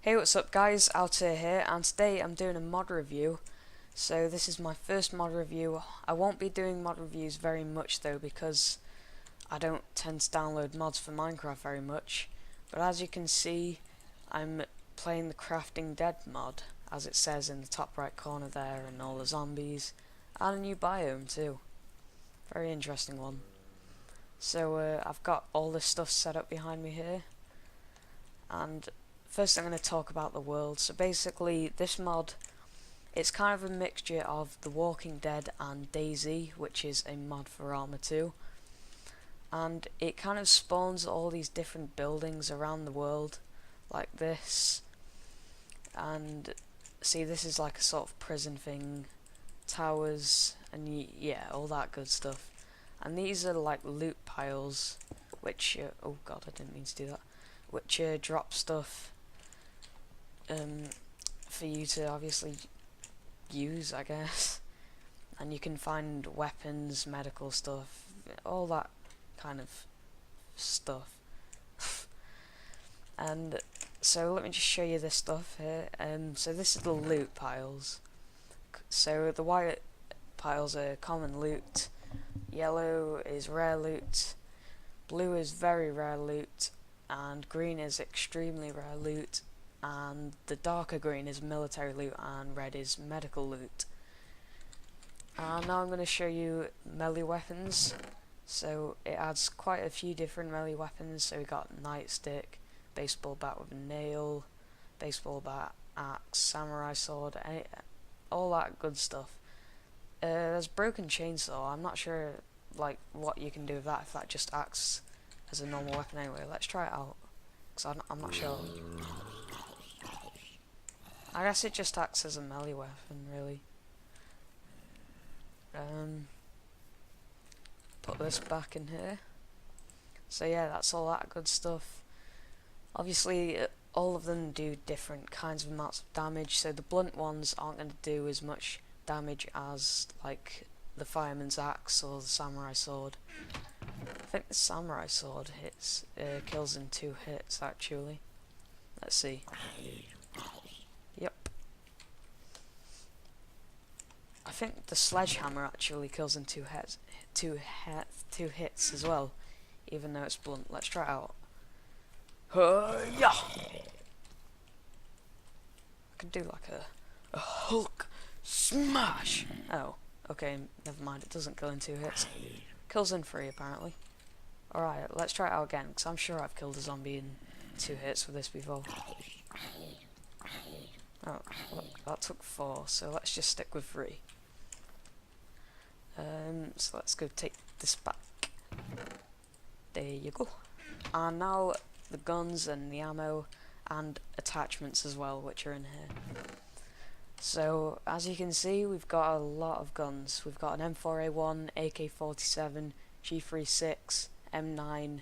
Hey, what's up guys, Altair here, and today I'm doing a mod review. So this is my first mod review. I won't be doing mod reviews very much though, because I don't tend to download mods for Minecraft very much. But as you can see, I'm playing the Crafting Dead mod, as it says in the top right corner there, and all the zombies, and a new biome too. Very interesting one. So I've got all this stuff set up behind me here, and first I'm going to talk about the world. So basically this mod, it's kind of a mixture of The Walking Dead and DayZ, which is a mod for Arma 2. And it kind of spawns all these different buildings around the world, like this. And see, this is like a sort of prison thing, towers, and yeah, all that good stuff. And these are like loot piles, which, oh god, I didn't mean to do that, which drop stuff for you to obviously use, I guess. And you can find weapons, medical stuff, all that kind of stuff. And so let me just show you this stuff here. So this is the loot piles. So the white piles are common loot, yellow is rare loot, blue is very rare loot, and green is extremely rare loot, and the darker green is military loot, and red is medical loot. And now I'm going to show you melee weapons. So it adds quite a few different melee weapons. So we got nightstick, baseball bat with a nail, baseball bat, axe, samurai sword, all that good stuff. There's broken chainsaw. I'm not sure like what you can do with that, if that just acts as a normal weapon anyway. Let's try it out, because I'm not sure. I guess it just acts as a melee weapon, really. Put this back in here. So yeah, that's all that good stuff. Obviously, all of them do different kinds of amounts of damage, so the blunt ones aren't going to do as much damage as like the fireman's axe or the samurai sword. I think the samurai sword kills in 2 hits actually. Let's see. Yep. I think the sledgehammer actually kills in 2 hits as well, even though it's blunt. Let's try it out. Yeah. I could do like a Hulk smash. Oh, okay, never mind. It doesn't kill in 2 hits. Kills in 3 apparently. Alright, let's try it out again, because I'm sure I've killed a zombie in 2 hits with this before. Oh, look, that took 4, so let's just stick with 3. So let's go take this back. There you go. And now the guns and the ammo and attachments as well, which are in here. So as you can see, we've got a lot of guns. We've got an M4A1, AK-47, G36, M9,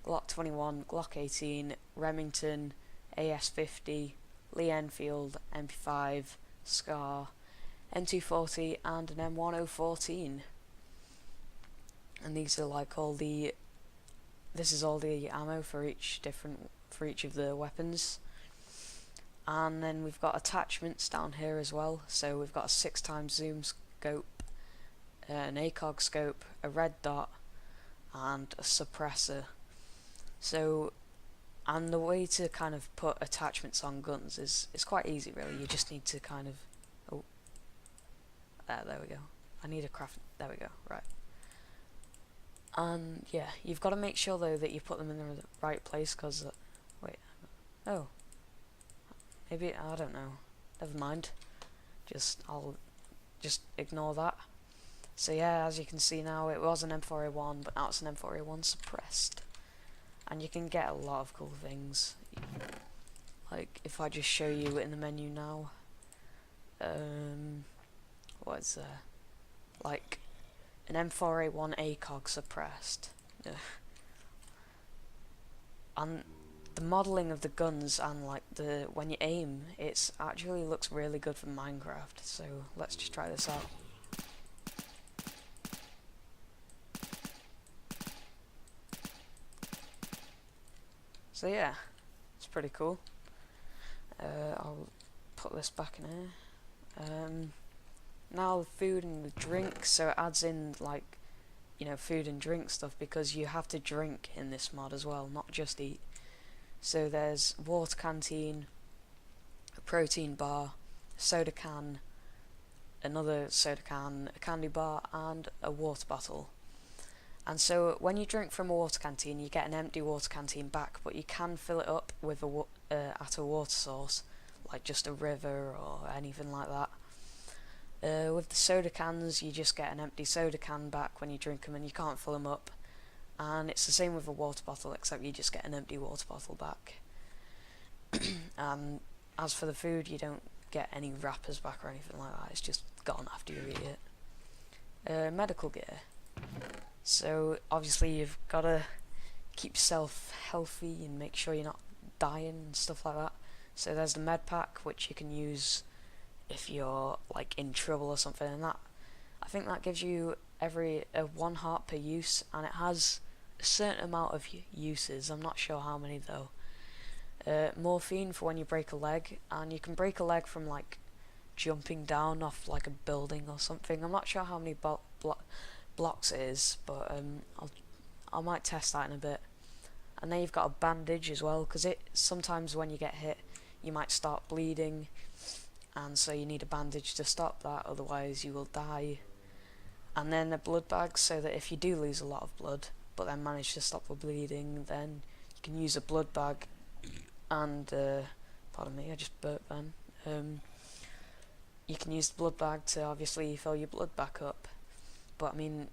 Glock 21, Glock 18, Remington, AS50, Lee Enfield, MP5, Scar, M240, and an M1014. And these are like all the. This is all the ammo for each of the weapons. And then we've got attachments down here as well. So we've got a 6x zoom scope, an ACOG scope, a red dot, and a suppressor. So, and the way to kind of put attachments on guns is quite easy really. You just need to kind of, oh, there we go. I need a craft, there we go, right. And yeah, you've got to make sure though that you put them in the right place, because, wait, oh, maybe, I don't know, never mind. I'll just ignore that. So yeah, as you can see now, it was an M4A1, but now it's an M4A1 suppressed. And you can get a lot of cool things. Like, if I just show you in the menu now, what is there? Like, an M4A1 ACOG suppressed. And the modelling of the guns and like when you aim, it's actually looks really good for Minecraft. So let's just try this out. So yeah, it's pretty cool. I'll put this back in here. Now the food and the drink, so it adds in like, you know, food and drink stuff, because you have to drink in this mod as well, not just eat. So there's water canteen, a protein bar, a soda can, another soda can, a candy bar, and a water bottle. And so when you drink from a water canteen, you get an empty water canteen back, but you can fill it up with at a water source, like just a river or anything like that. With the soda cans, you just get an empty soda can back when you drink them, and you can't fill them up. And it's the same with a water bottle, except you just get an empty water bottle back. As for the food, you don't get any wrappers back or anything like that, it's just gone after you eat it. Medical gear. So obviously you've got to keep yourself healthy and make sure you're not dying and stuff like that. So there's the med pack, which you can use if you're like in trouble or something, and that, I think that gives you 1 heart per use, and it has a certain amount of uses. I'm not sure how many though. Morphine for when you break a leg, and you can break a leg from like jumping down off like a building or something. I'm not sure how many blocks it is, but I might test that in a bit. And then you've got a bandage as well, because sometimes when you get hit you might start bleeding, and so you need a bandage to stop that, otherwise you will die. And then a blood bag, so that if you do lose a lot of blood but then manage to stop the bleeding, then you can use a blood bag. And pardon me, I just burped then. You can use the blood bag to obviously fill your blood back up, but I mean,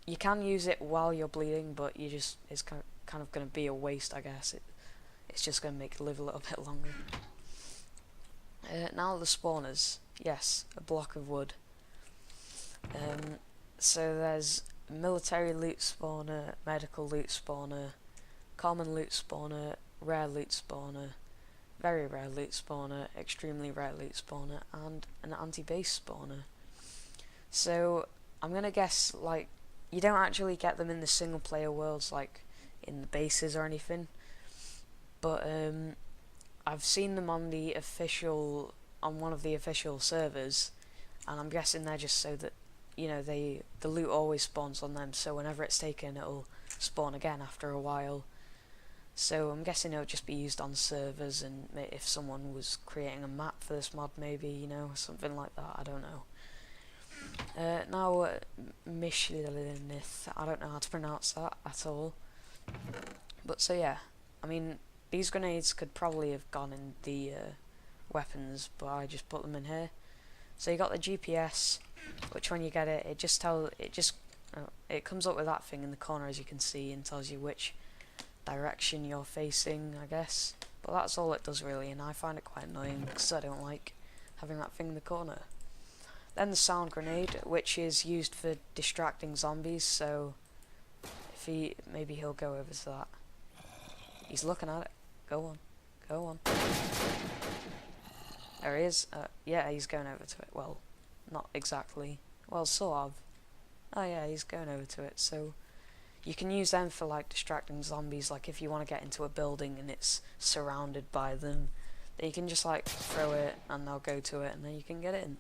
you can use it while you're bleeding, but it's kind of going to be a waste, I guess. It's just going to make you live a little bit longer. Now the spawners. Yes, a block of wood. So there's military loot spawner, medical loot spawner, common loot spawner, rare loot spawner, very rare loot spawner, extremely rare loot spawner, and an anti-base spawner. So I'm gonna guess like you don't actually get them in the single player worlds like in the bases or anything, but I've seen them on one of the official servers, and I'm guessing they're just so that, you know, the loot always spawns on them, so whenever it's taken it'll spawn again after a while. So I'm guessing it'll just be used on servers, and if someone was creating a map for this mod, maybe, you know, something like that, I don't know. Now Mishlinith, I don't know how to pronounce that at all. But so yeah, I mean, these grenades could probably have gone in the weapons, but I just put them in here. So you got the GPS, which when you get it, it comes up with that thing in the corner, as you can see, and tells you which direction you're facing, I guess. But that's all it does really, and I find it quite annoying because I don't like having that thing in the corner. Then the sound grenade, which is used for distracting zombies, so if maybe he'll go over to that. He's looking at it. Go on. Go on. There he is. Yeah, he's going over to it. Well, not exactly. Well, sort of. Oh yeah, he's going over to it, so you can use them for like distracting zombies, like if you want to get into a building and it's surrounded by them, then you can just like throw it and they'll go to it and then you can get in.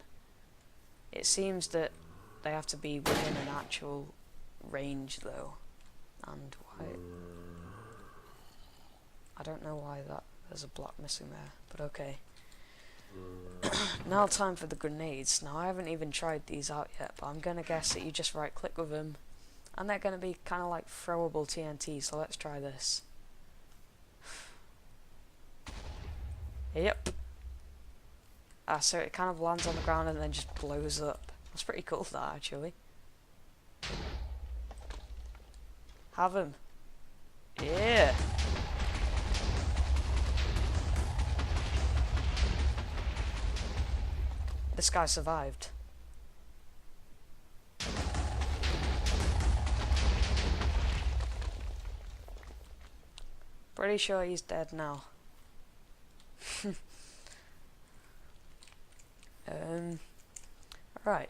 It seems that they have to be within an actual range though, and why, I don't know why there's a block missing there, but okay. Now time for the grenades. Now I haven't even tried these out yet, but I'm gonna guess that you just right click with them and they're gonna be kinda like throwable TNT, so let's try this. Yep. So it kind of lands on the ground and then just blows up. That's pretty cool, that, actually. Have him. Yeah. This guy survived. Pretty sure he's dead now. Right.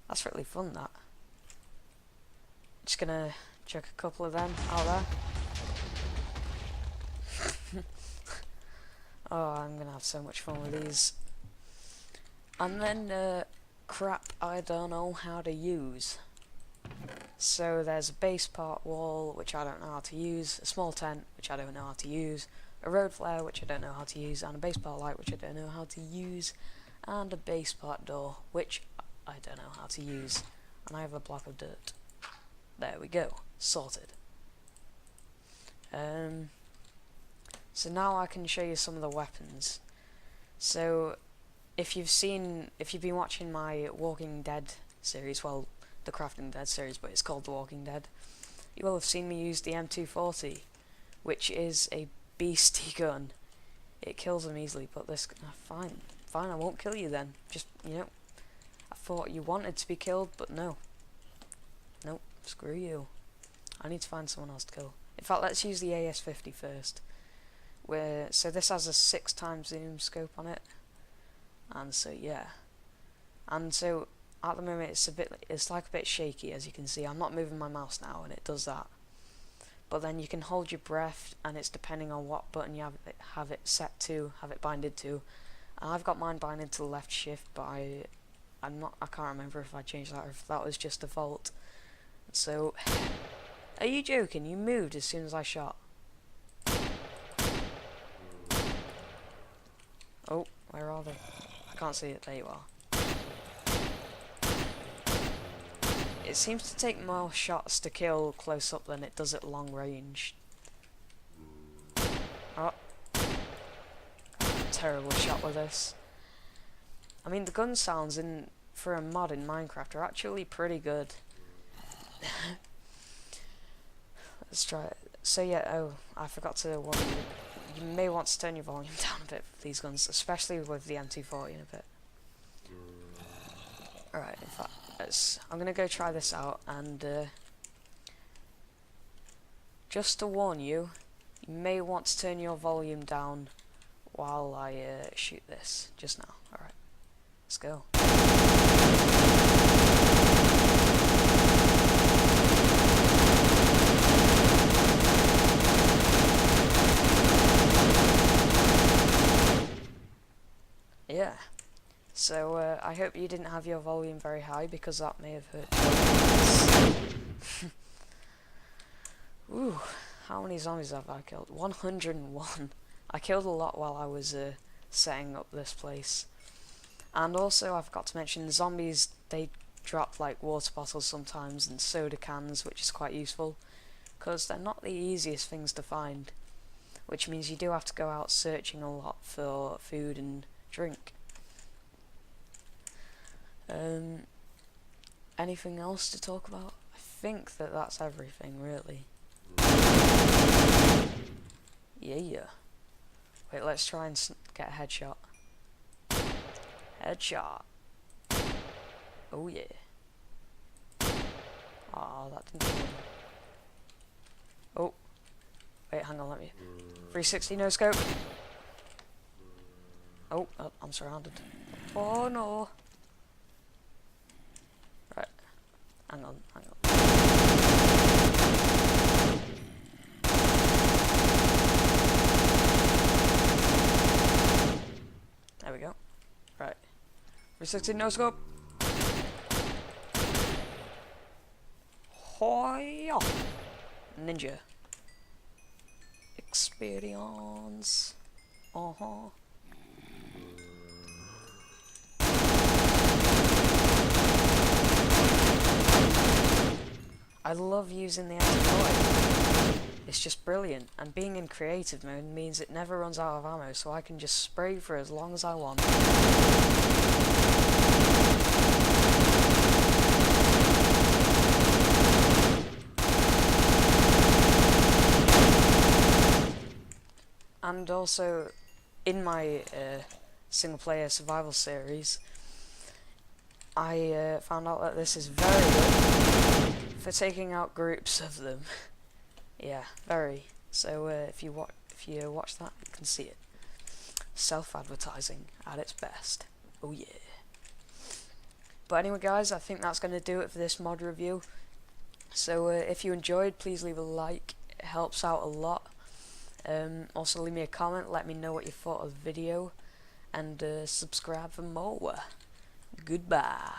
That's really fun, that. Just gonna chuck a couple of them out there. Oh, so much fun with these. And then crap I don't know how to use. So there's a base part wall, which I don't know how to use, a small tent, which I don't know how to use, a road flare, which I don't know how to use, and a base part light, which I don't know how to use, and a base part door, which I don't know how to use. And I have a block of dirt. There we go, sorted. So now I can show you some of the weapons. So if you've been watching my Walking Dead series, well, the Crafting Dead series, but it's called The Walking Dead, you will have seen me use the M240, which is a beastie gun. It kills them easily, but this... fine, I won't kill you then. Just, you know, I thought you wanted to be killed, but no. Nope, screw you. I need to find someone else to kill. In fact, let's use the AS50 first. So this has a 6x zoom scope on it. And so, yeah. And so, at the moment it's like a bit shaky, as you can see. I'm not moving my mouse now and it does that. But then you can hold your breath, and it's depending on what button you have it set to, have it binded to. And I've got mine binded to the left shift, but I can't remember if I changed that or if that was just default. So, are you joking? You moved as soon as I shot. Oh, where are they? I can't see it. There you are. It seems to take more shots to kill close up than it does at long range. Oh. Terrible shot with this. I mean, the gun sounds for a mod in Minecraft are actually pretty good. Let's try it. So yeah, oh, I forgot to warn you. You may want to turn your volume down a bit for these guns, especially with the M240 in a bit. Alright, in fact, I'm going to go try this out, and just to warn you, you may want to turn your volume down while I shoot this, just now. Alright, let's go. Yeah. So, I hope you didn't have your volume very high, because that may have hurt you. Ooh, how many zombies have I killed? 101. I killed a lot while I was setting up this place. And also, I forgot to mention, zombies, they drop like water bottles sometimes and soda cans, which is quite useful, because they're not the easiest things to find, which means you do have to go out searching a lot for food and drink. Anything else to talk about? I think that's everything, really. Yeah. Wait, let's try and get a headshot. Headshot. Oh yeah. Oh, that didn't work. Oh. Wait, hang on, let me... 360 no scope. Oh, I'm surrounded. Oh no. Right. Hang on. There we go. Right. 360 no scope. Hoya! Ninja. Experience. I love using the M240. It's just brilliant, and being in creative mode means it never runs out of ammo, so I can just spray for as long as I want. And also, in my single player survival series, I found out that this is very good for taking out groups of them. Yeah, very. So if you watch that, you can see it. Self-advertising at its best. Oh yeah. But anyway, guys, I think that's going to do it for this mod review. So if you enjoyed, please leave a like. It helps out a lot. Also leave me a comment, let me know what you thought of the video. and subscribe for more. Goodbye.